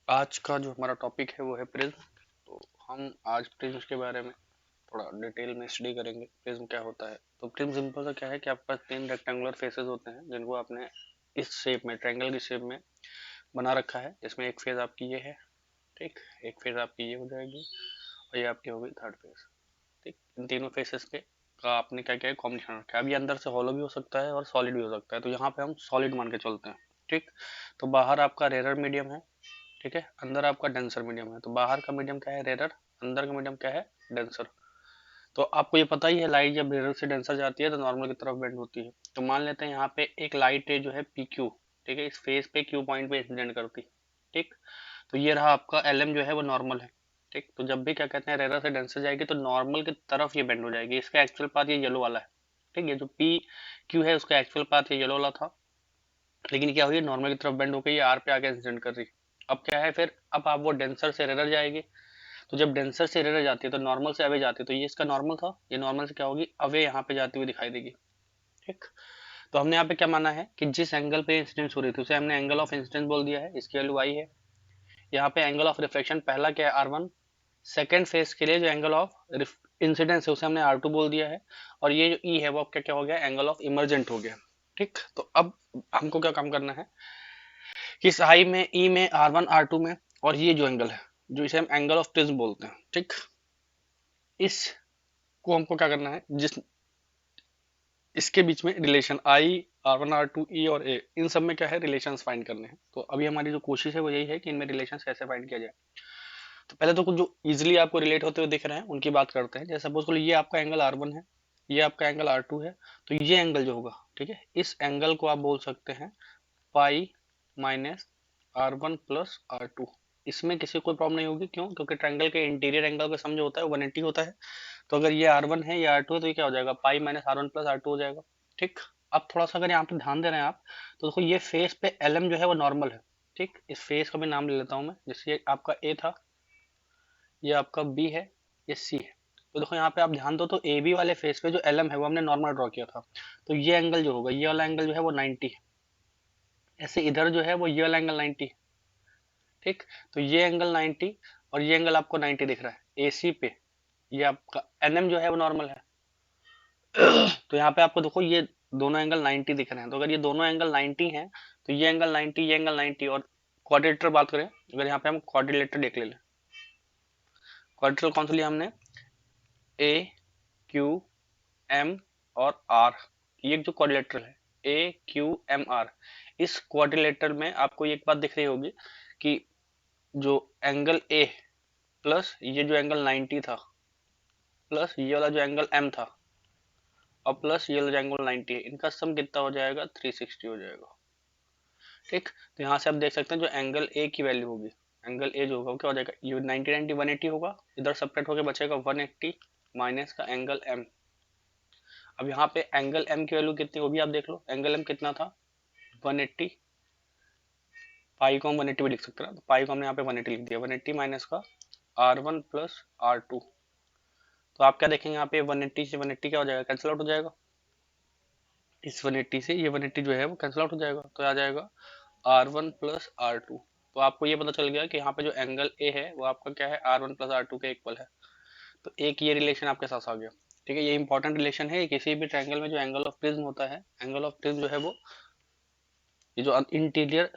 आज का जो हमारा टॉपिक है वो है प्रिज्म। तो हम आज प्रिज्म के बारे में थोड़ा डिटेल में स्टडी करेंगे। प्रिज्म क्या होता है? तो प्रिज्म सिंपल सा क्या है कि आपके पास तीन रेक्टेंगुलर फेसेस होते हैं जिनको आपने इस शेप में, ट्रायंगल की शेप में बना रखा है, जिसमें एक फेज आपकी ये है, ठीक, एक फेज आपकी ये हो जाएगी और ये आपकी होगी थर्ड फेज, ठीक। इन तीनों फेसेस पे का आपने क्या क्या कॉम्बिनेशन रखा है। अब ये अंदर से हॉलो भी हो सकता है और सॉलिड भी हो सकता है, तो यहाँ पे हम सॉलिड मान के चलते हैं, ठीक। तो बाहर आपका रेयर मीडियम है, ठीक है, अंदर आपका डेंसर मीडियम है। तो बाहर का मीडियम क्या है? रेरर। अंदर का मीडियम क्या है? डेंसर। तो आपको ये पता ही है, लाइट जब रेरर से डेंसर जाती है तो नॉर्मल की तरफ बेंड होती है। तो मान लेते हैं यहाँ पे एक लाइट है जो है पी क्यू, ठीक है, इस फेस पे क्यू पॉइंट पे इंसिडेंट करती है, ठीक। तो ये रहा आपका एल एम जो है वो नॉर्मल है, ठीक। तो जब भी क्या कहते हैं रेरर से डेंसर जाएगी तो नॉर्मल की तरफ ये बेंड हो जाएगी। इसका एक्चुअल पाथ ये येलो वाला है, ठीक। ये जो पी क्यू है उसका एक्चुअल पाथ ये येलो वाला था, लेकिन क्या हुई, नॉर्मल की तरफ बेंड हो गई, ये आर पे आके इंसिडेंट कर रही। अब क्या है फिर, अब आप वो डेंसर से रेरर जाएगी। तो जब डेंसर से रेरर जाती है तो नॉर्मल से अवे जाती है, तो ये इसका नॉर्मल था, ये नॉर्मल से क्या होगी, अवे यहाँ पे जाती हुई दिखाई देगी, ठीक। तो हमने यहाँ पे क्या माना है कि जिस एंगल पे इंसिडेंस हो रही थी उसे हमने एंगल ऑफ इंसिडेंस बोल दिया है, इसकी वैल्यू आई है। यहाँ पे एंगल ऑफ रिफ्लेक्शन पहला क्या है, आर वन। सेकेंड फेज के लिए जो एंगल ऑफ इंसिडेंस है उसे हमने आर टू बोल दिया है। और ये जो ई है वो क्या क्या हो गया, एंगल ऑफ इमरजेंट हो गया, ठीक। तो अब हमको क्या काम करना है कि इस आई में, ई में, आर वन आर टू में, और ये जो एंगल है जो इसे हम एंगल ऑफ प्रिज्म बोलते हैं, ठीक, इसको हमको क्या करना है, जिस इसके बीच में relation I, R one R two E और ए, इन सब में क्या है, रिलेशंस फाइंड करने हैं। तो अभी हमारी जो कोशिश है वो यही है कि इनमें रिलेशंस कैसे फाइंड किया जाए। तो पहले तो कुछ जो इजिली आपको रिलेट होते हुए दिख रहे हैं उनकी बात करते हैं। जैसे सपोज करो ये आपका एंगल आर वन है, ये आपका एंगल आर टू है। तो ये एंगल जो होगा, ठीक है, इस एंगल को आप बोल सकते हैं pi minus R one plus R two. इसमें किसी को कोई प्रॉब्लम नहीं होगी, क्यों? क्योंकि ट्रायंगल के इंटीरियर एंगल का सम जो होता है वो 180 होता है। तो अगर ये आर वन है, ये आर टू है, तो ये क्या हो जाएगा, pi minus R one plus R two हो जाएगा, ठीक। अब थोड़ा सा अगर यहाँ पे ध्यान दे रहे हैं आप, तो देखो ये फेस पे एल एम जो है वो नॉर्मल है, ठीक। इस फेस का भी नाम ले लेता हूँ मैं, जैसे ये आपका ए था, ये आपका बी है, ये सी है। तो देखो यहाँ पे आप ध्यान दो, तो ए बी वाले फेस पे जो एल एम है वो हमने नॉर्मल ड्रॉ किया था। तो ये एंगल जो होगा, ये वाला एंगल जो है वो 90 है। ऐसे इधर जो है वो ये वाला एंगल 90 है, ठीक। तो ये एंगल 90 और ये एंगल आपको 90 दिख रहा है ए सी पे। ये आपका एन एम जो है वो नॉर्मल है। तो यहाँ पे आपको देखो ये दोनों एंगल 90 दिख रहे हैं। तो अगर ये दोनों एंगल 90 हैं तो ये एंगल 90, ये एंगल 90, और क्वाड्रिलेटरल बात करें, अगर यहाँ पे हम क्वाड्रिलेटरल देख ले, क्वाड्रिलेटरल कौन सा लिया हमने, ए क्यू एम और आर, ये जो क्वाड्रिलेटरल है ए क्यू एम आर, इस क्वाड्रिलेटरल में आपको एक बात दिख रही होगी कि जो एंगल ए प्लस ये जो एंगल 90 था प्लस ये वाला जो एंगल एम था और प्लस ये वाला जो एंगल 90 है, इनका सम कितना हो जाएगा, 360 हो जाएगा, ठीक। तो यहाँ से आप देख सकते हैं जो एंगल ए की वैल्यू होगी, एंगल ए जो होगा वो क्या हो जाएगा, ये 90 90 180 होगा, इधर सब्ट्रैक्ट होकर बचेगा 180 माइनस का एंगल एम। अब यहाँ पे एंगल एम की वैल्यू कितनी होगी आप देख लो, एंगल एम कितना था, 180। पाई को हम 180 भी लिख सकते हैं, तो पाई को हमने यहाँ पे 180 लिख दिया, 180 माइनस का R one plus R two. तो आप क्या देखेंगे यहाँ पे 180 से 180 क्या हो जाएगा, कैंसिल आउट हो जाएगा। इस 180 से ये 180 जो है वो कैंसिल आउट हो जाएगा, तो आ जाएगा R one plus R two. तो आपको ये पता चल गया कि यहाँ पे जो एंगल ए है वो आपका क्या है, R one plus R two के इक्वल है। तो एक ये रिलेशन आपके साथ आ गया, ठीक है। ये इंपॉर्टेंट रिलेशन है, किसी भी ट्रायंगल में जो एंगल ऑफ प्रिज्म होता है, एंगल ऑफ प्रिज्म जो है वो, ये जो इंटीरियर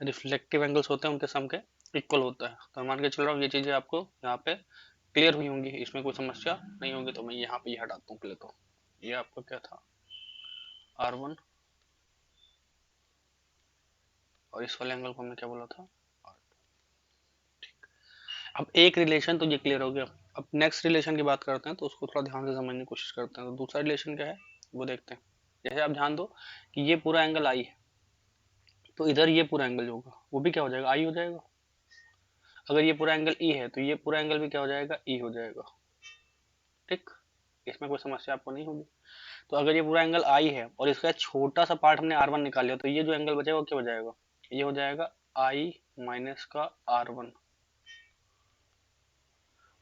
रिफ्लेक्टिव एंगल्स होते हैं उनके सम के इक्वल होता है। तो मान के चल रहा हूँ ये चीजें आपको यहाँ पे क्लियर हुई होंगी, इसमें कोई समस्या नहीं होगी। तो मैं यहाँ पे ये हटाता हूँ पहले, तो ये आपका क्या था, आर वन, और इस वाले एंगल को हमने क्या बोला था, अब एक रिलेशन तो ये क्लियर हो गया। अब नेक्स्ट रिलेशन की बात करते हैं, तो उसको थोड़ा ध्यान से समझने की कोशिश करते हैं। तो दूसरा रिलेशन क्या है वो देखते हैं। जैसे आप ध्यान दो कि ये पूरा एंगल आई है, तो इधर ये पूरा एंगल जो होगा वो भी क्या हो जाएगा, आई हो जाएगा। अगर ये पूरा एंगल ई है तो ये पूरा एंगल भी क्या हो जाएगा, ई हो जाएगा, ठीक। इसमें कोई समस्या आपको नहीं होगी। तो अगर ये पूरा एंगल आई है और इसका छोटा सा पार्ट हमने आर वन निकाल लिया, तो ये जो एंगल बचेगा वो क्या हो जाएगा, ये हो जाएगा आई माइनस का आर वन।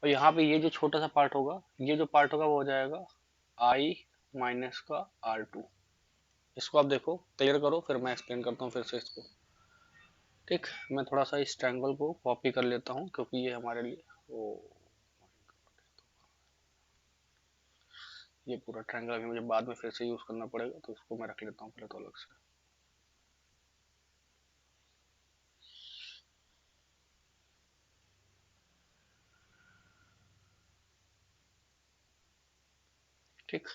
और यहाँ पे ये जो छोटा सा पार्ट होगा, ये जो पार्ट होगा वो हो जाएगा आई माइनस का आर टू। इसको आप देखो, क्लियर करो, फिर मैं एक्सप्लेन करता हूँ फिर से इसको। ठीक, मैं थोड़ा सा इस ट्रायंगल को कॉपी कर लेता हूँ क्योंकि ये हमारे लिए वो ये पूरा ट्रायंगल अभी मुझे बाद में फिर से यूज करना पड़ेगा, तो इसको मैं रख लेता हूँ पहले तो अलग से। ठीक,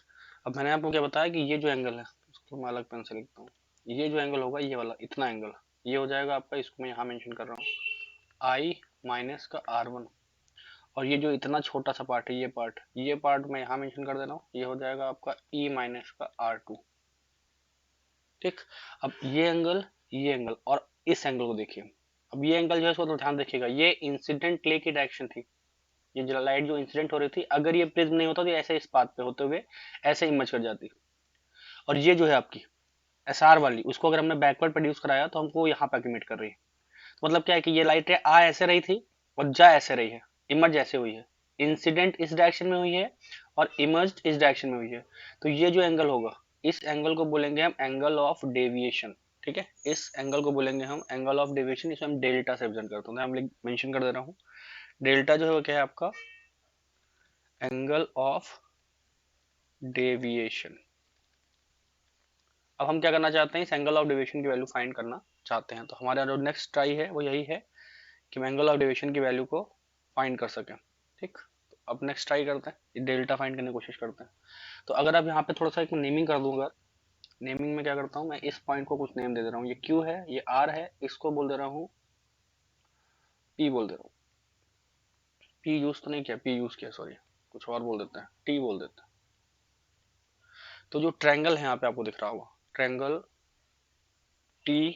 अब मैंने आपको क्या बताया कि ये जो एंगल है उसको मैं अलग पेन से लिखता हूँ। ये जो एंगल होगा ये वाला इतना एंगल, ये हो जाएगा आपका, इसको मैं यहाँ मेंशन कर रहा हूँ आई माइनस का R1। और ये जो इतना छोटा सा पार्ट है ये पार्ट मैं यहाँ मेंशन कर दे रहा हूँ, ये हो जाएगा आपका E माइनस का R2। ठीक, अब ये एंगल और इस एंगल को देखिए। अब ये एंगल जो है इसको तो ध्यान रखिएगा, ये इंसिडेंट ले की डायरेक्शन थी। ये जो लाइट जो इंसिडेंट हो रही थी, अगर ये प्रिज्म नहीं होता तो ऐसे इस पाथ पे होते हुए ऐसे इमेज कर जाती। और ये जो है आपकी एस आर वाली, उसको अगर हमने बैकवर्ड प्रोड्यूस कराया तो हमको यहाँ पे इमिट कर रही है। तो मतलब क्या है कि ये लाइट आ ऐसे रही थी और जा ऐसे रही है, इमर्ज ऐसे हुई है। इंसिडेंट इस डायरेक्शन में हुई है और इमर्ज इस डायरेक्शन में हुई है। तो ये जो एंगल होगा, इस एंगल को बोलेंगे हम एंगल ऑफ डेविएशन। ठीक है, इस एंगल को बोलेंगे हम एंगल ऑफ डेविएशन। इसमें हम डेल्टा से रिप्रेजेंट करते हैं, हम मेंशन कर दे रहा हूँ। डेल्टा जो है वो क्या है आपका, एंगल ऑफ डेविएशन। अब हम क्या करना चाहते हैं, इस एंगल ऑफ डेविएशन की वैल्यू फाइंड करना चाहते हैं। तो हमारा जो नेक्स्ट ट्राई है वो यही है कि हम एंगल ऑफ डेविएशन की वैल्यू को फाइंड कर सकें। ठीक, तो अब नेक्स्ट ट्राई करते हैं, डेल्टा फाइंड करने की कोशिश करते हैं। तो अगर आप यहाँ पे थोड़ा सा एक नेमिंग कर दूंगा, नेमिंग में क्या करता हूँ मैं, इस पॉइंट को कुछ नेम दे दे रहा हूँ। ये क्यू है, ये आर है, इसको बोल दे रहा हूँ पी, बोल दे रहा हूँ। पी यूज तो नहीं किया, पी यूज किया सॉरी, कुछ और बोल देते हैं, टी बोल देते हैं। तो जो ट्रायंगल है यहाँ पे आपको दिख रहा होगा, ट्रायंगल टी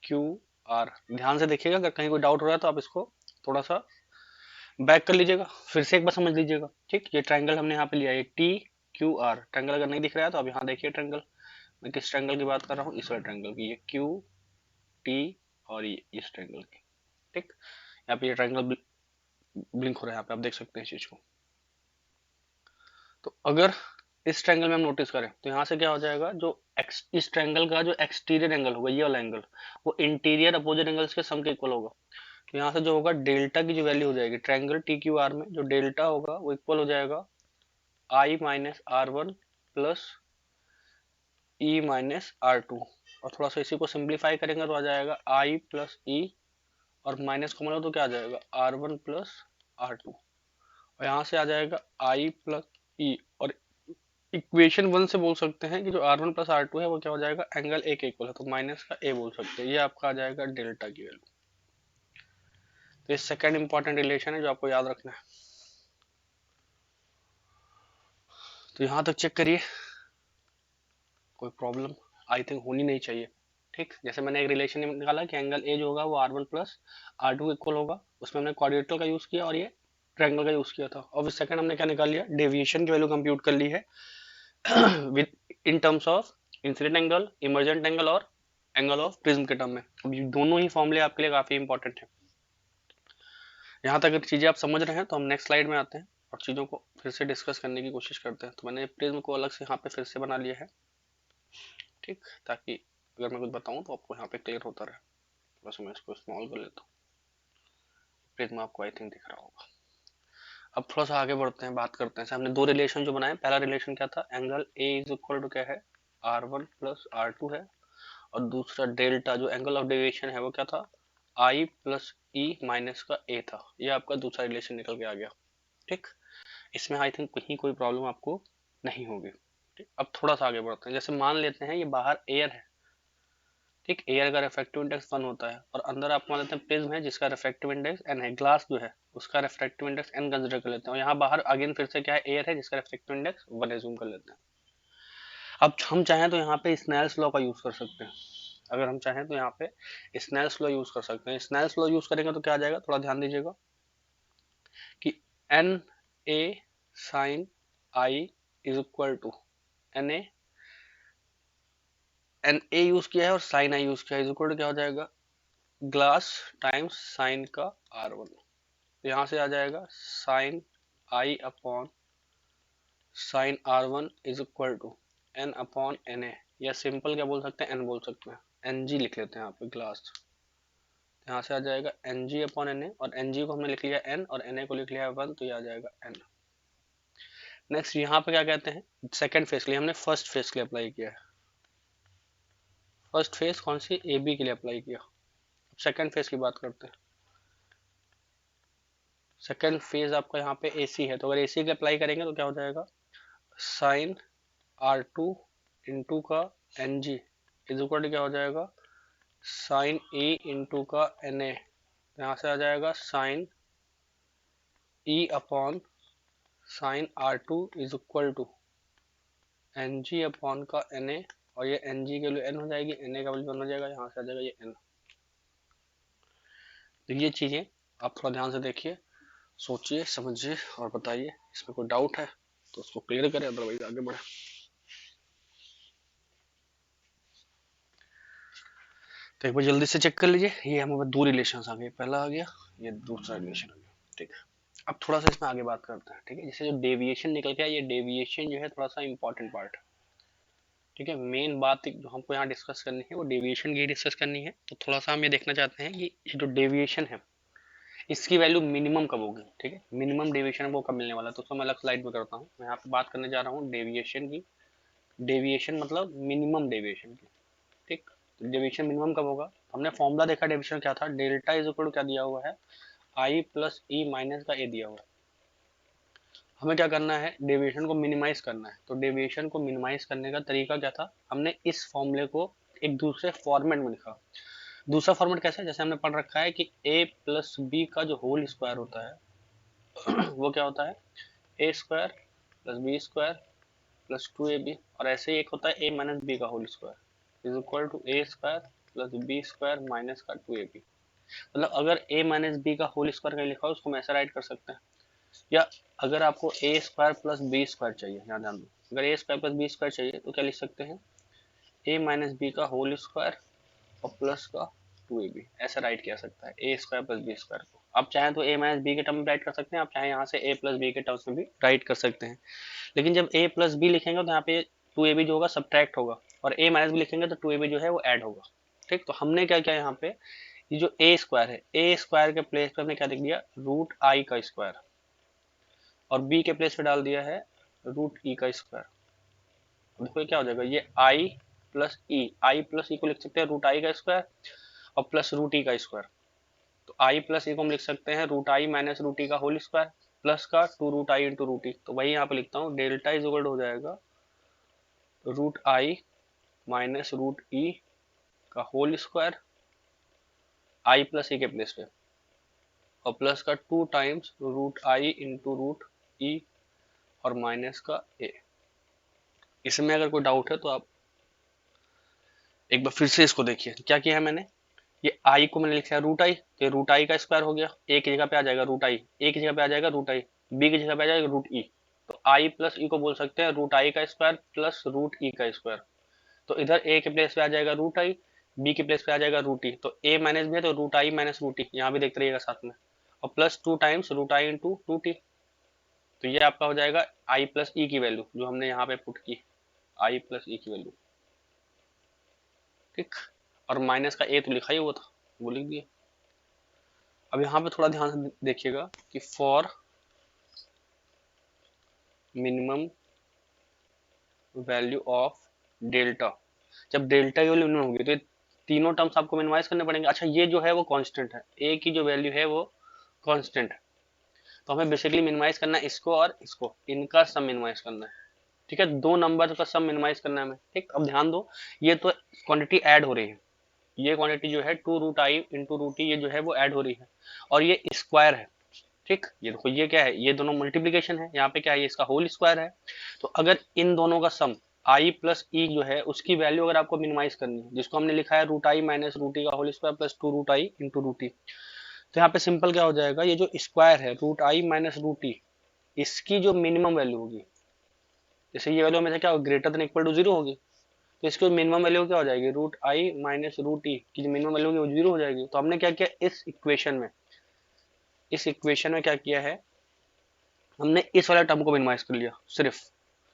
क्यू आर, ध्यान से देखिएगा, अगर कहीं कोई डाउट हो रहा है तो आप इसको थोड़ा सा बैक कर लीजिएगा, फिर से एक बार समझ लीजिएगा। ठीक, ये ट्रायंगल हमने यहाँ पे लिया है टी क्यू आर। ट्रायंगल अगर नहीं दिख रहा है तो आप यहाँ देखिए ट्रायंगल, मैं किस ट्रायंगल की बात कर रहा हूँ, इस वाले ट्रायंगल की, ये क्यू टी और ये इस ट्रायंगल की। ठीक, यहाँ पे ये ट्रायंगल ब्लिंक हो रहा है, यहाँ पे आप देख सकते हैं इस चीज को। तो अगर इस ट्रायंगल में हम नोटिस करें तो यहाँ से क्या हो जाएगा, जो इस ट्रायंगल का जो एक्सटीरियर एंगल होगा, ये वाला एंगल, वो इंटीरियर अपोजिट एंगल्स के सम के इक्वल होगा। तो यहाँ से जो होगा डेल्टा की जो वैल्यू हो जाएगी ट्रायंगल टी क्यू आर में, जो डेल्टा होगा वो इक्वल हो जाएगा I minus R one plus E minus R two. और थोड़ा सा इसी को सिंप्लीफाई करेंगे तो आ जाएगा आई प्लस ई, और माइनस कॉमन हो तो क्या आ जाएगा, R one plus R two. और यहाँ से आ जाएगा आई प्लस ई, और इक्वेशन वन से बोल सकते हैं कि जो R one plus R two है वो क्या हो जाएगा, एंगल ए के इक्वल है, तो माइनस का ए बोल सकते हैं। ये आपका आ जाएगा डेल्टा की वैल्यू। तो ये सेकंड इंपॉर्टेंट रिलेशन है जो आपको याद रखना है। तो यहाँ तक चेक करिए, कोई प्रॉब्लम आई थिंक होनी नहीं चाहिए। ठीक, जैसे मैंने एक रिलेशन निकाला कि एंगल ए जो होगा वो R one plus R two equal होगा, उसमें हमने क्वाड्रेटर का यूज किया और ये ट्रायंगल का यूज किया था। और सेकंड हमने क्या निकाल लिया, डेविएशन की वैल्यू कंप्यूट कर ली है with in terms of incident angle, emergent angle और एंगल ऑफ प्रिज्म के टर्म में। अब ये दोनों ही फॉर्मूले आपके लिए काफी इंपॉर्टेंट है। यहाँ तक अगर चीजें आप समझ रहे हैं तो हम नेक्स्ट स्लाइड में आते हैं और चीजों को फिर से डिस्कस करने की कोशिश करते हैं। तो मैंने प्रिज्म को अलग से यहाँ पे फिर से बना लिया है, ठीक, ताकि अगर मैं कुछ बताऊं तो आपको यहाँ पे क्लियर होता रहे। बस मैं इसको स्मॉल कर लेता हूँ, प्रिज्म आपको आई थिंक दिख रहा होगा। अब थोड़ा सा आगे बढ़ते हैं, बात करते हैं। हमने दो रिलेशन जो बनाए, पहला रिलेशन क्या था, angle A is equal to क्या है, R one plus R two है। और दूसरा डेल्टा जो एंगल ऑफ डेविएशन है वो क्या था, आई प्लस ई माइनस का ए था। ये आपका दूसरा रिलेशन निकल के आ गया। ठीक, इसमें आई थिंक कहीं कोई प्रॉब्लम आपको नहीं होगी। ठीक, अब थोड़ा सा आगे बढ़ते हैं। जैसे मान लेते हैं ये बाहर एयर है, ठीक, एयर का रिफ्रैक्टिव इंडेक्स 1 होता है और अंदर आप मान लेते हैं प्रिज्म है जिसका रिफ्रैक्टिव इंडेक्स n है, ग्लास जो है उसका रिफ्रैक्टिव इंडेक्स n कंसीडर कर लेते हैं। और यहाँ बाहर अगेन फिर से क्या है, एयर है जिसका रिफ्रैक्टिव इंडेक्स 1 एज्यूम कर लेते हैं। अब हम चाहें तो यहाँ पे स्नेल्स लॉ का यूज कर सकते हैं। अगर हम चाहें तो यहाँ पे स्नेल्स लॉ यूज कर सकते हैं। स्नेल्स लॉ यूज करेंगे तो क्या आ जाएगा, थोड़ा ध्यान दीजिएगा कि N A sine I is equal to N A use किया है और साइन आई यूज किया है, इज इक्वल टू क्या हो जाएगा, ग्लास टाइम्स साइन का आर वन। तो यहाँ से आ जाएगा sine I upon sine R one is equal to N upon N A, या सिंपल क्या बोल सकते हैं, एन बोल सकते हैं, एन जी लिख लेते हैं यहाँ पे, ग्लास यहाँ से आ जाएगा N G upon N A, और एन जी को हमने लिख लिया एन और एन ए को लिख लिया 1, तो ये आ जाएगा एन। नेक्स्ट यहाँ पे क्या कहते हैं, सेकंड फेज के लिए हमने फर्स्ट फेज के लिए अप्लाई किया है। फर्स्ट फेज कौन सी, ए बी के लिए अप्लाई किया। अब सेकंड फेज की बात करते हैं। सेकंड फेज आपका यहाँ पे ए सी है, तो अगर ए सी के लिए अप्लाई करेंगे तो क्या हो जाएगा, साइन आर टू इंटू का N G is equal to क्या हो जाएगा, साइन ए इंटू का एन ए। यहाँ से आ जाएगा sine E upon sine R two is equal to N G upon का एन ए, और ये एन जी की वैल्यू एन हो जाएगी, एन ए का वैल्यू वन हो जाएगा, यहाँ से आ जाएगा ये एन। तो ये चीजें आप थोड़ा ध्यान से देखिए, सोचिए समझिए और बताइए, इसमें कोई डाउट है तो उसको क्लियर करें, अदरवाइज आगे बढ़े। तो एक बार जल्दी से चेक कर लीजिए, ये हमारे दो रिलेशन आ गए, पहला आ गया, ये दूसरा रिलेशन आ गया, ठीक है। अब थोड़ा सा इसमें आगे बात करते हैं, ठीक है। जैसे जो डेविएशन निकल के आया, ये डेविएशन जो है थोड़ा सा इंपॉर्टेंट पार्ट है, ठीक है। मेन बात जो हमको यहाँ डिस्कस करनी है वो डेविएशन की डिस्कस करनी है। तो थोड़ा सा हम ये देखना चाहते हैं कि ये जो डेविएशन है इसकी वैल्यू मिनिमम कब होगी, ठीक है। मिनिमम डेविएशन वो कब मिलने वाला है, तो उसको मैं अलग स्लाइड में करता हूँ। मैं यहाँ पे बात करने जा रहा हूँ डेविएशन की। डेविएशन मतलब मिनिमम डेविएशन की, ठीक। तो डेविएशन मिनिमम कब होगा, हमने फॉर्मूला देखा डेविएशन क्या था, डेल्टा इज इक्वल टू क्या दिया हुआ है, आई प्लस ई माइनस का ए दिया हुआ है। हमें क्या करना है, डेविएशन को मिनिमाइज करना है। तो डेविएशन को मिनिमाइज करने का तरीका क्या था, हमने इस फॉर्मूले को एक दूसरे फॉर्मेट में लिखा। दूसरा फॉर्मेट कैसा है, जैसे हमने पढ़ रखा है कि a प्लस बी का जो होल स्क्वायर होता है वो क्या होता है, A square plus B square plus two A B, और ऐसे ही एक होता है a माइनस बी का whole square is equal to A square plus B square minus का टू ए बी। मतलब अगर a माइनस बी का होल स्क्वायर का लिखा हो उसको हम ऐसा राइट कर सकते हैं, या अगर आपको ए स्क्वायर प्लस बी स्क्वायर चाहिए, यहाँ ध्यान दो, अगर ए स्क्वायर प्लस बी स्क्वायर चाहिए तो क्या लिख सकते हैं, ए माइनस बी का होल स्क्वायर और प्लस का टू ए बी, ऐसा राइट किया सकता है A square plus B square को। आप चाहें तो ए माइनस बी के टर्म में राइट कर सकते हैं, आप चाहें यहाँ से ए प्लस बी के टर्म्स में भी राइट कर सकते हैं। लेकिन जब ए प्लस बी लिखेंगे तो यहाँ पे टू ए बी जो होगा सब्ट्रैक्ट होगा, और ए माइनस बी लिखेंगे तो टू ए बी जो है वो ऐड होगा, ठीक। तो हमने क्या किया यहाँ पे, ये जो ए स्क्वायर है, ए स्क्वायर के प्लेस पे हमने क्या लिख दिया, रूट आई का स्क्वायर, और बी के प्लेस पे डाल दिया है रूट ई का स्क्वायर। देखो क्या हो जाएगा, ये आई प्लस ई, आई प्लस ई को लिख सकते हैं रूट आई का स्क्वायर और प्लस रूट ई का स्क्वायर। तो आई प्लस ई को हम लिख सकते हैं root I minus root E का होल स्क्वायर प्लस का two root I into root E. तो वही यहाँ पे लिखता हूँ, डेल्टा इज इक्वल हो जाएगा root I minus root E का whole square I plus E के प्लेस पे, और प्लस का two times root I into root E और माइनस का ए। इसमें अगर कोई डाउट है तो आप एक बार फिर से इसको देखिए। तो क्या किया है मैंने, ये आई को मैंने लिखा है रूट आई, तो रूट आई का स्क्वायर हो गया, ए की जगह पे आ जाएगा रूट आई, ए की जगह पे आ जाएगा रूट आई, बी की जगह पे आ जाएगा रूट ई। तो आई प्लस ई को बोल सकते हैं रूट आई का स्क्वायर प्लस रूट ई का स्क्वायर। तो इधर ए के प्लेस पे आ जाएगा रूट आई, बी के प्लेस पे आ जाएगा रूट ई, तो ए माइनस बी है तो root I minus root E, यहाँ भी देखते रहिएगा साथ में, और plus two times root I into root E. तो ये आपका हो जाएगा आई प्लस ई की वैल्यू जो हमने यहाँ पे पुट की, आई प्लस ई की वैल्यू, ठीक। और माइनस का ए तो लिखा ही हुआ था, वो लिख दिया। अब यहाँ पे थोड़ा ध्यान से देखिएगा कि for minimum value of delta, जब डेल्टा की वैल्यू मिनिमम होगी तो ये तीनों टर्म्स आपको मिनिमाइज करने पड़ेंगे। अच्छा ये जो है वो कांस्टेंट है, ए की जो वैल्यू है वो कांस्टेंट है, तो हमें बेसिकली मिनिमाइज करना है इसको और इसको, इनका सम मिनिमाइज करना है, ठीक है। दो नंबर का सम मिनिमाइज करना है हमें, ठीक। अब ध्यान दो, ये तो क्वांटिटी ऐड हो रही है, ये क्वांटिटी जो है two root I into root E, ये जो है वो ऐड हो रही है, और ये स्क्वायर है, ठीक। ये देखो ये क्या है, ये दोनों मल्टीप्लीकेशन है, यहाँ पे क्या है, ये इसका होल स्क्वायर है। तो अगर इन दोनों का सम आई प्लस ई जो है उसकी वैल्यू अगर आपको मिनिमाइज करनी है, जिसको हमने लिखा है root I minus root E का whole square plus two root I into root E, तो यहाँ पे सिंपल क्या हो जाएगा, ये जो स्क्वायर है रूट आई माइनस रूट ई, इसकी जो मिनिमम वैल्यू होगी, जैसे ये वैल्यू हमेशा क्या होगी, greater than equal to zero होगी, तो इसकी मिनिमम वैल्यू क्या हो जाएगी, root I minus root E की जो मिनिमम वैल्यू होगी वो जीरो हो जाएगी। तो हमने क्या किया, इस इक्वेशन में क्या किया है, हमने इस वाले टर्म को मिनिमाइज कर लिया सिर्फ,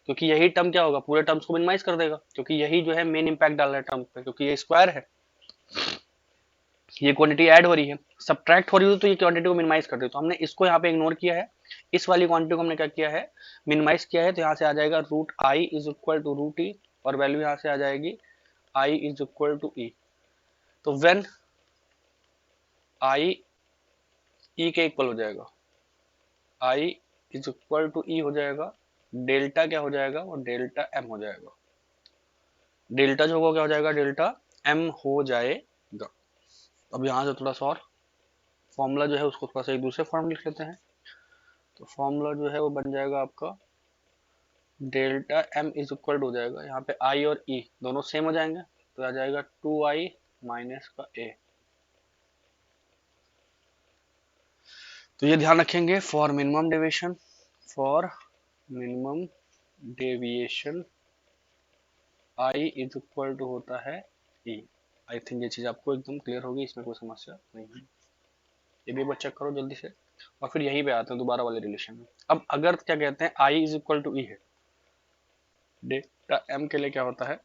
क्योंकि यही टर्म क्या होगा, पूरे टर्म्स को मिनिमाइज कर देगा, क्योंकि यही जो है मेन इंपैक्ट डाल रहा है टर्म पे, क्योंकि ये स्क्वायर है। ये क्वांटिटी ऐड हो रही है, सब्ट्रैक्ट हो रही है तो ये क्वांटिटी को मिनिमाइज कर रही है, तो हमने इसको यहाँ पे इग्नोर किया है, इस वाली क्वांटिटी को हमने क्या किया है, मिनिमाइज किया है, तो यहाँ से आ जाएगा root I is equal to root E, और वैल्यू यहाँ से आ जाएगी I is equal to E. तो व्हेन आई ई के इक्वल हो जाएगा, I is equal to E हो जाएगा, डेल्टा क्या हो जाएगा, वो डेल्टा एम हो जाएगा, डेल्टा जो होगा क्या हो जाएगा, डेल्टा एम हो जाएगा। अब यहाँ से थोड़ा सा और फॉर्मूला जो है उसको थोड़ा सा एक दूसरे फॉर्म में लिख लेते हैं, तो फॉर्मूला जो है वो बन जाएगा आपका डेल्टा एम इज इक्वल हो जाएगा, यहाँ पे आई और ई दोनों सेम हो जाएंगे, तो आ जाएगा 2i माइनस का ए। तो ये ध्यान रखेंगे, for minimum deviation, for minimum deviation I is equal to होता है ई। आई थिंक ये चीज आपको एकदम क्लियर होगी, इसमें कोई समस्या नहीं है, ये भी एक बार चेक करो जल्दी से। और फिर यहीं पे आते हैं दोबारा वाले रिलेशन में। अब अगर क्या कहते हैं आई इज इक्वल टू ई है, डेल्टा एम के लिए क्या होता है,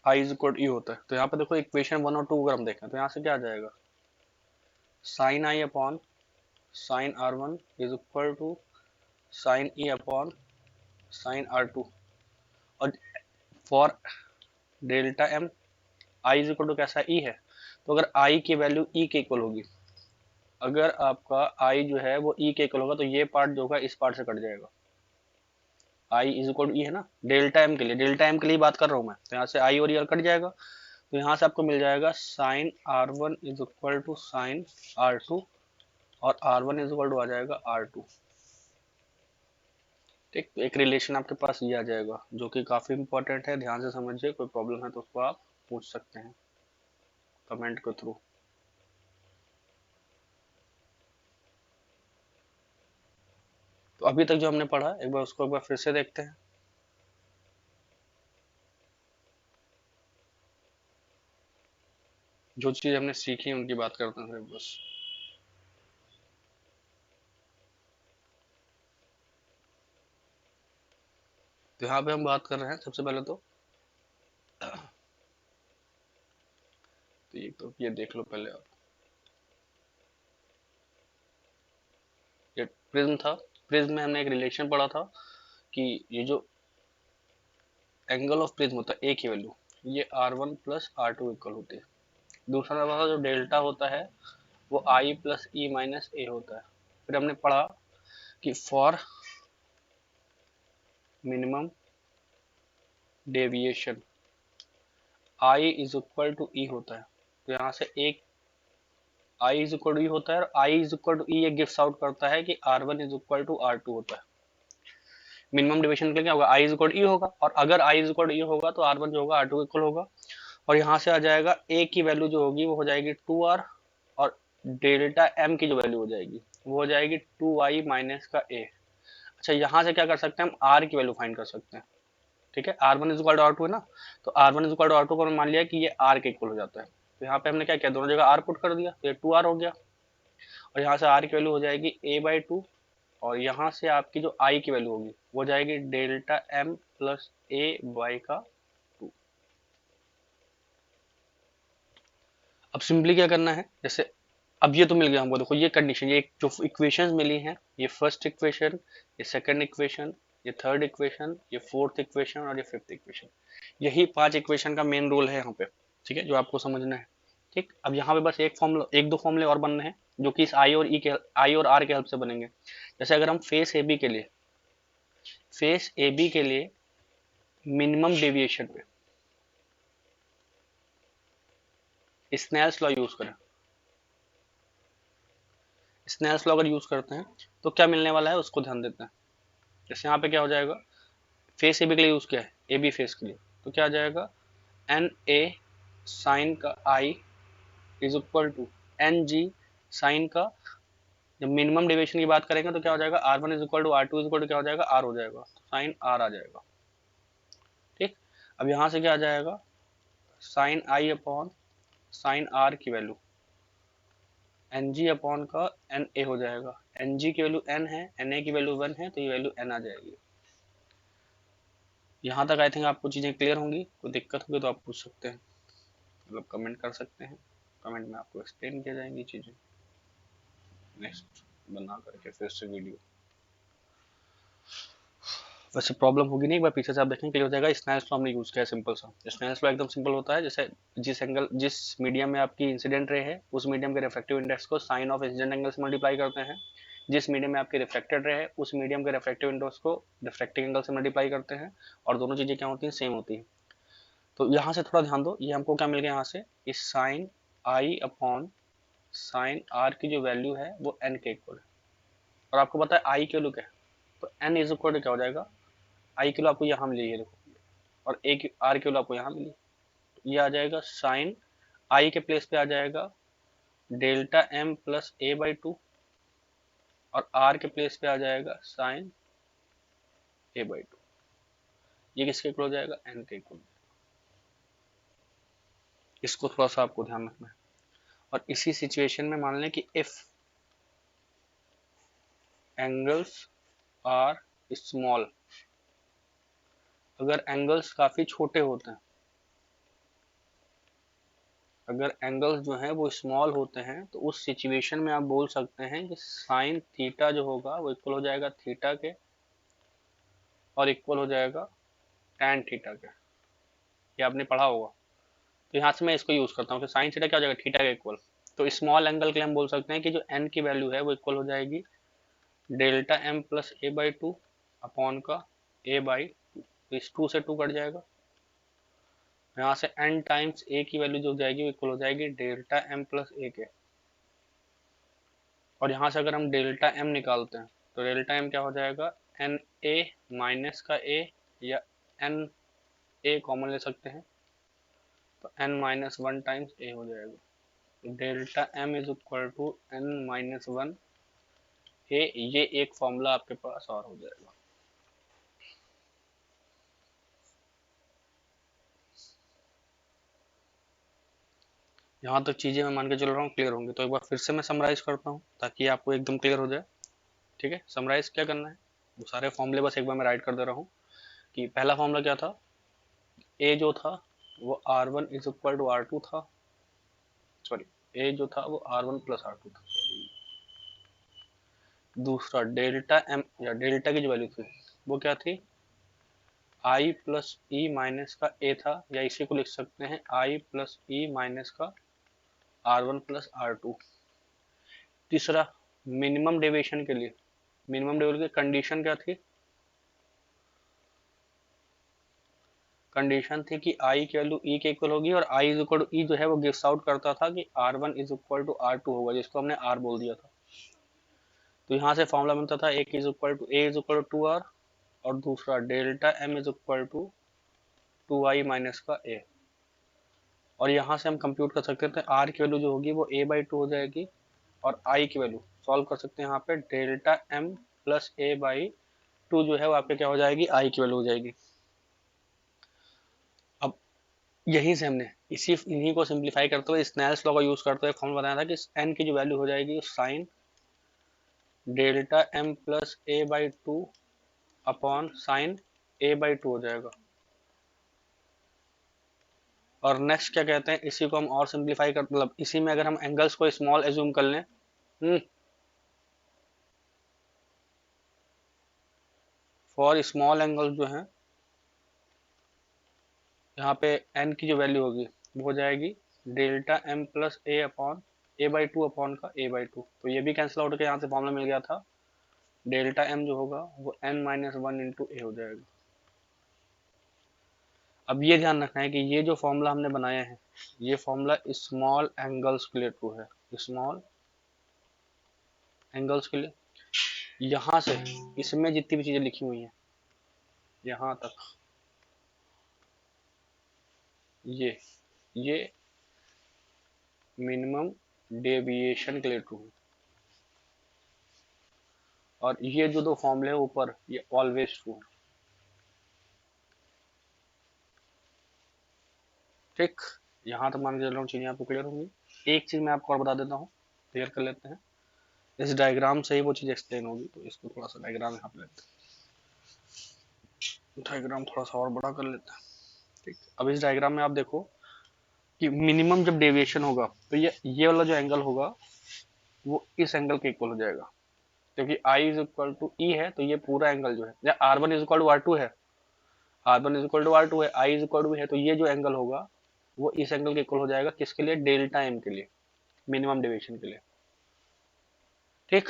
I is equal to E होता है, तो यहाँ पे देखो इक्वेशन 1 और 2 अगर हम देखें तो यहाँ से क्या आ जाएगा, sine I upon sine R one is equal to sine E upon sine R two. और for delta M I is equal to कैसा ई है, तो अगर आई की वैल्यू ई के इक्वल होगी, अगर आपका आई जो है वो ई के इक्वल होगा, तो ये पार्ट जो होगा इस पार्ट से कट जाएगा, I is equal to E है ना, डेल्टा एम के लिए, डेल्टा एम के लिए बात कर रहा हूँ मैं, तो यहाँ से आई और ई कट जाएगा, तो यहाँ से आपको मिल जाएगा sine R one is equal to sine R two, और R one is equal to आ जाएगा आर टू। ठीक, तो एक रिलेशन आपके पास ये आ जाएगा जो कि काफी इंपॉर्टेंट है, ध्यान से समझिए, कोई प्रॉब्लम है तो उसको आप पूछ सकते हैं कमेंट के थ्रू। तो अभी तक जो हमने पढ़ा एक बार उसको एक बार फिर से देखते हैं। जो चीज हमने सीखी उनकी बात करते हैं बस। तो यहाँ पे हम बात कर रहे हैं सबसे पहले तो ये देख लो पहले आप, ये प्रिज्म था, प्रिज्म में हमने एक रिलेशन पढ़ा था कि ये जो एंगल ऑफ प्रिज्म होता है ए की वैल्यू, ये R one plus R two equal होती है। दूसरा वाला जो डेल्टा होता है वो आई प्लस ई माइनस ए होता है। फिर हमने पढ़ा कि for minimum deviation I is equal to E होता है, तो यहाँ से एक I is equal to E होता है, और I is equal to E ये गिव्स आउट करता है कि R one is equal to R two होता है। मिनिमम डेविएशन के लिए क्या होगा, I is equal to E होगा, और अगर I is equal to E होगा तो आर वन जो होगा आर टू इक्वल होगा, और यहाँ से आ जाएगा ए की वैल्यू जो होगी वो हो जाएगी 2r, और डेल्टा एम की जो वैल्यू हो जाएगी वो हो जाएगी 2i माइनस का ए। अच्छा, यहाँ से क्या कर सकते हैं हम, आर की वैल्यू फाइंड कर सकते हैं। ठीक है, R one is equal to R two है ना, तो R one is equal to R two को मान लिया कि ये आर के इक्वल हो जाता है, तो यहाँ पे हमने क्या किया, दोनों जगह आर पुट कर दिया, तो ये 2r हो गया, और यहाँ से आर की वैल्यू हो जाएगी a बाई टू, और यहाँ से आपकी जो आई की वैल्यू होगी वो हो जाएगी delta M plus A by का 2। अब सिंपली क्या करना है, जैसे अब ये तो मिल गया हमको, देखो ये कंडीशन, ये जो इक्वेशंस मिली हैं, ये फर्स्ट इक्वेशन, ये सेकंड इक्वेशन, ये थर्ड इक्वेशन, ये फोर्थ इक्वेशन, और ये फिफ्थ इक्वेशन, यही 5 इक्वेशन का मेन रोल है यहाँ पे। ठीक है, जो आपको समझना है। ठीक, अब यहाँ पे बस एक फॉर्मूला, एक दो फॉर्मूले और बनने हैं जो कि इस आई और आर के हेल्प से बनेंगे। जैसे अगर हम फेस ए बी के लिए मिनिमम डेविएशन पे स्नेल्स लॉ यूज करें, स्नेल्स लॉ अगर यूज करते हैं तो क्या मिलने वाला है उसको ध्यान देते हैं। जैसे यहाँ पे क्या हो जाएगा, फेस ए बी के लिए यूज किया है, ए बी फेस के लिए, तो क्या आ जाएगा, एन ए साइन का I is equal to N G sine का, जब मिनिमम डेविएशन की बात करेंगे तो क्या हो जाएगा, R one is equal to R two is equal to क्या हो जाएगा, आर हो जाएगा, साइन आर आ जाएगा। ठीक, अब यहाँ से क्या आ जाएगा, sine I upon sine R की वैल्यू एन जी अपॉन का एन ए हो जाएगा, एन जी की वैल्यू एन है, एन ए की वैल्यू वन है, तो ये वैल्यू एन आ जाएगी। यहाँ तक आई थिंक आपको चीजें क्लियर होंगी, कोई दिक्कत होगी तो आप पूछ सकते हैं, मतलब कमेंट कर सकते हैं। कमेंट में आपको एक्सप्लेन किया जाएंगी चीज़ें नेक्स्ट बना करके फिर से वीडियो। वैसे प्रॉब्लम होगी नहीं, एक बार पीछे से आप देखेंगे क्लियर हो जाएगा। स्नेल्स लॉ हमने यूज किया है सिंपल सा। स्नेल्स लॉ एकदम सिंपल होता है, जैसे जिस मीडियम में आपकी इंसिडेंट रे है उस मीडियम के रिफ्रैक्टिव इंडेक्स को साइन ऑफ इंसिडेंट एंगल से मल्टीप्लाई करते हैं। जिस मीडियम में आपकी रिफ्लेक्टेड रे है उस मीडियम के रिफ्रैक्टिव इंडेक्स को रिफ्रैक्टिव एंगल से मल्टीप्लाई करते हैं, और दोनों चीजें क्या होती हैं, सेम होती हैं। तो यहाँ से थोड़ा ध्यान दो, ये हमको क्या मिल गया यहाँ से, इस sine I upon sine R की जो वैल्यू है वो एन के इक्वल है, और आपको पता है आई की वैल्यू क्या है, तो एन इज इक्वल टू क्या हो जाएगा, आई की वैल्यू आपको यहाँ मिली है देखो, और ए की आर की वैल्यू आपको यहाँ मिली, तो ये आ जाएगा साइन आई के प्लेस पे आ जाएगा delta M plus A by two, और आर के प्लेस पे आ जाएगा साइन ए बाई टू। ये किसके इक्वल हो जाएगा, एन के इक्वल। इसको थोड़ा सा आपको ध्यान रखना है। और इसी सिचुएशन में मान लें कि इफ एंगल्स आर स्मॉल, अगर एंगल्स काफी छोटे होते हैं, अगर एंगल्स जो हैं वो स्मॉल होते हैं, तो उस सिचुएशन में आप बोल सकते हैं कि साइन थीटा जो होगा वो इक्वल हो जाएगा थीटा के, और इक्वल हो जाएगा टैन थीटा के। ये आपने पढ़ा होगा। तो यहाँ से मैं इसको यूज करता हूँ कि साइन थीटा क्या हो जाएगा, थीटा के इक्वल। तो स्मॉल एंगल के लिए हम बोल सकते हैं कि जो एन की वैल्यू है वो इक्वल हो जाएगी delta M plus A by two upon का ए बाई टू। तो इस टू से टू कट जाएगा, यहाँ से एन टाइम्स ए की वैल्यू जो हो जाएगी वो इक्वल हो जाएगी डेल्टा एम प्लस ए के। और यहाँ से अगर हम डेल्टा एम निकालते हैं तो डेल्टा एम क्या हो जाएगा, एन ए माइनस का ए, या एन ए कॉमन ले सकते हैं, तो N minus one times A हो जाएगा। Delta M is equal to N minus one A. ये एक फॉर्मूला आपके पास और हो जाएगा। यहाँ तक चीजें मैं मान के चल रहा हूँ क्लियर होंगी, तो एक बार फिर से मैं समराइज करता हूँ ताकि आपको एकदम क्लियर हो जाए। ठीक है, समराइज क्या करना है, वो सारे फॉर्मूले बस एक बार मैं राइट कर दे रहा हूँ। कि पहला फॉर्मूला क्या था, ए जो था वो R one is equal to R two था, सॉरी, ए जो था वो R one plus R two था। दूसरा डेल्टा एम या डेल्टा की जो वैल्यू थी वो क्या थी, आई प्लस ई माइनस का ए था, या इसी को लिख सकते हैं आई प्लस ई माइनस का R one plus R two. तीसरा मिनिमम डेविएशन के लिए, मिनिमम डेविएशन की कंडीशन क्या थी, कंडीशन थी कि आई की वैल्यू ई के इक्वल होगी, और I is equal to E जो है वो गिव्स आउट करता था कि R one is equal to R two होगा, जिसको हमने आर बोल दिया था। तो यहाँ से फॉर्मूला बनता था एक is equal to A is equal to R, और दूसरा delta M is equal to two I minus का ए। और यहाँ से हम कंप्यूट कर सकते थे आर की वैल्यू जो होगी वो ए बाई टू हो जाएगी, और आई की वैल्यू सॉल्व कर सकते हैं यहाँ पे delta M plus A by two जो है वो आपके क्या हो जाएगी, आई की वैल्यू हो जाएगी। अब यहीं से हमने इन्हीं को सिंप्लीफाई करते हुए स्नेल्स लॉ का यूज करते हुए फॉर्मूला बनाया था कि एन की जो वैल्यू हो जाएगी sine delta M plus A by two upon sine A by two हो जाएगा। और नेक्स्ट क्या कहते हैं, इसी को हम और सिंप्लीफाई कर, मतलब इसी में अगर हम एंगल्स को स्मॉल एज्यूम कर लें, फॉर स्मॉल एंगल्स जो है, यहाँ पे एन की जो वैल्यू होगी वो हो जाएगी delta M plus A upon A by two upon का ए बाई टू। तो ये भी कैंसिल आउट होकर यहाँ से फॉर्मूला मिल गया था, डेल्टा एम जो होगा वो एन माइनस वन इंटू ए हो जाएगा। अब ये ध्यान रखना है कि ये जो फॉर्मूला हमने बनाया है ये फॉर्मूला स्मॉल एंगल्स के लिए ट्रू है, स्मॉल एंगल्स के लिए। यहाँ से इसमें जितनी भी चीजें लिखी हुई हैं यहाँ तक, ये मिनिमम डेविएशन के लिए ट्रू है, और ये जो दो फॉर्मूले है ऊपर ये ऑलवेज ट्रू है। ठीक, यहाँ तक मान के चल रहा हूँ चीजें आपको क्लियर होंगी। एक चीज मैं आपको और बता देता हूँ, क्लियर कर लेते हैं, इस डायग्राम से ही वो चीज एक्सप्लेन होगी। तो इसको थोड़ा सा डायग्राम यहाँ पे लेते हैं, डायग्राम थोड़ा सा और बड़ा कर लेते हैं। ठीक, अब इस डायग्राम में आप देखो कि मिनिमम जब डेविएशन होगा तो ये वाला जो एंगल होगा वो इस एंगल के इक्वल हो जाएगा, क्योंकि I is equal to E है, तो ये पूरा एंगल जो है, या R one is equal to R two है, R one is equal to R two है, आई इज इक्वल टू है, तो ये जो एंगल होगा वो इस एंगल के इक्वल हो जाएगा, किसके लिए, डेल्टा एम के लिए, मिनिमम डेविएशन के लिए। ठीक।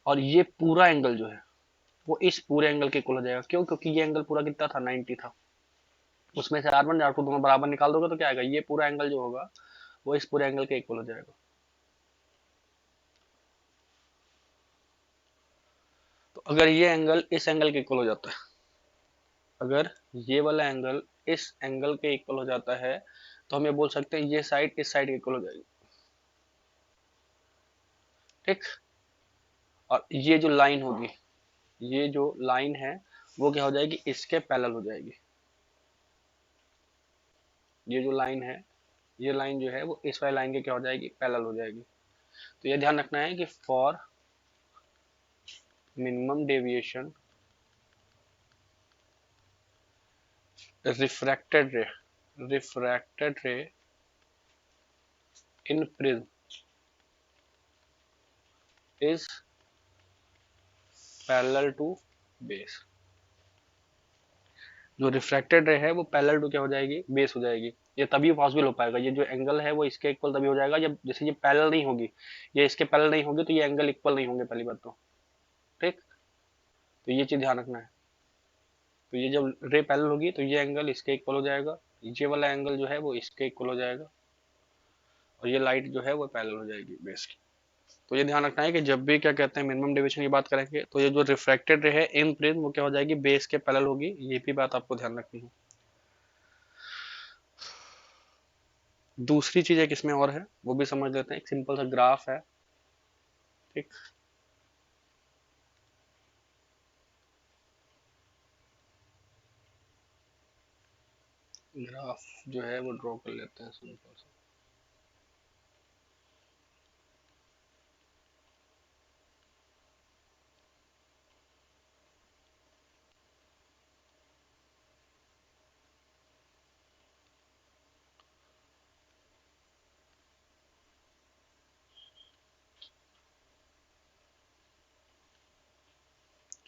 और ये पूरा एंगल जो है वो इस पूरे एंगल के इक्वल हो जाएगा, क्यों, क्योंकि ये एंगल पूरा कितना था, 90 था, उसमें से आर वन आर टू दोनों बराबर निकाल दोगे तो क्या आएगा, ये पूरा एंगल जो होगा वो इस पूरे एंगल के इक्वल हो जाएगा। तो अगर ये एंगल इस एंगल के इक्वल हो जाता है, अगर ये वाला एंगल इस एंगल के इक्वल हो जाता है, तो हम ये बोल सकते हैं ये साइड इस साइड के इक्वल हो जाएगी। ठीक। और ये जो लाइन होगी, ये जो लाइन है वो क्या हो जाएगी, इसके पैरेलल हो जाएगी। ये जो लाइन है, ये लाइन जो है वो इस वाली लाइन के क्या हो जाएगी, पैरेलल हो जाएगी। तो ये ध्यान रखना है कि for minimum deviation refracted ray in prism is parallel to base. जो रिफ्रैक्टेड रे है वो पैरेलल टू क्या हो जाएगी, बेस हो जाएगी। ये तभी पॉसिबल हो पाएगा, ये जो एंगल है वो इसके इक्वल तभी हो जाएगा जब, जैसे ये पैरेलल नहीं होगी, ये इसके पैरेलल नहीं होगी, तो ये एंगल इक्वल नहीं होंगे, पहली बात तो। ठीक। तो ये चीज ध्यान रखना है। तो ये जब रे पैरेलल होगी तो ये एंगल इसके इक्वल हो जाएगा, ये वाला एंगल जो है वो इसके इक्वल हो जाएगा, और ये लाइट जो है वो पैरेलल हो जाएगी बेस की। तो ये ध्यान रखना है कि जब भी क्या कहते हैं मिनिमम डेविएशन की बात करेंगे, तो ये जो रिफ्रैक्टेड रे है इन प्रिज्म वो क्या हो जाएगी, बेस के पैरेलल होगी, ये भी बात आपको ध्यान रखनी है। दूसरी चीज एक इसमें और है, वो भी समझ लेते हैं। एक सिंपल सा ग्राफ है। ठीक। ग्राफ जो है वो ड्रॉ कर लेते हैं सिंपल सा।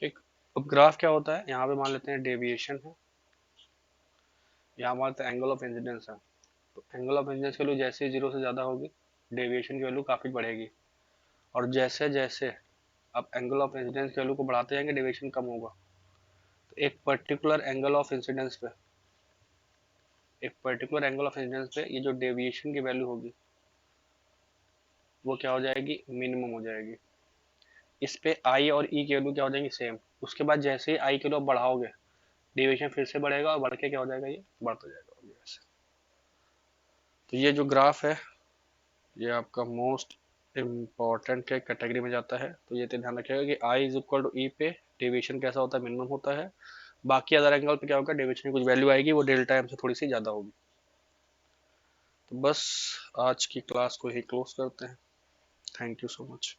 ठीक। अब ग्राफ क्या होता है, यहाँ पे मान लेते हैं डेविएशन है, यहाँ मान लेते हैं एंगल ऑफ इंसिडेंस है। तो एंगल ऑफ इंसिडेंस की वैल्यू जैसे जीरो से ज्यादा होगी, डेविएशन की वैल्यू काफी बढ़ेगी, और जैसे जैसे आप एंगल ऑफ इंसिडेंस की वैल्यू को बढ़ाते जाएंगे डेविएशन कम होगा। तो एक पर्टिकुलर एंगल ऑफ इंसिडेंस पे ये जो डेविएशन की वैल्यू होगी वो क्या हो जाएगी, मिनिमम हो जाएगी। इस पे आई और ई की वैल्यू क्या हो जाएंगी, सेम। उसके बाद जैसे ही आई की वैल्यू आप बढ़ाओगे, डेविएशन फिर से बढ़ेगा, और बढ़ के क्या हो जाएगा, ये बढ़ता जाएगा ऐसे। तो ये जो ग्राफ है ये आपका मोस्ट इम्पॉर्टेंट के कैटेगरी में जाता है। तो ये तो ध्यान रखिएगा कि आई इज इक्वल टू ई पे डेविएशन कैसा होता है, मिनिमम होता है। बाकी अदर एंगल पे क्या होगा, डेविएशन की कुछ वैल्यू आएगी, वो डेल्टा एम से थोड़ी सी ज़्यादा होगी। तो बस आज की क्लास को ही क्लोज करते हैं। Thank you so much.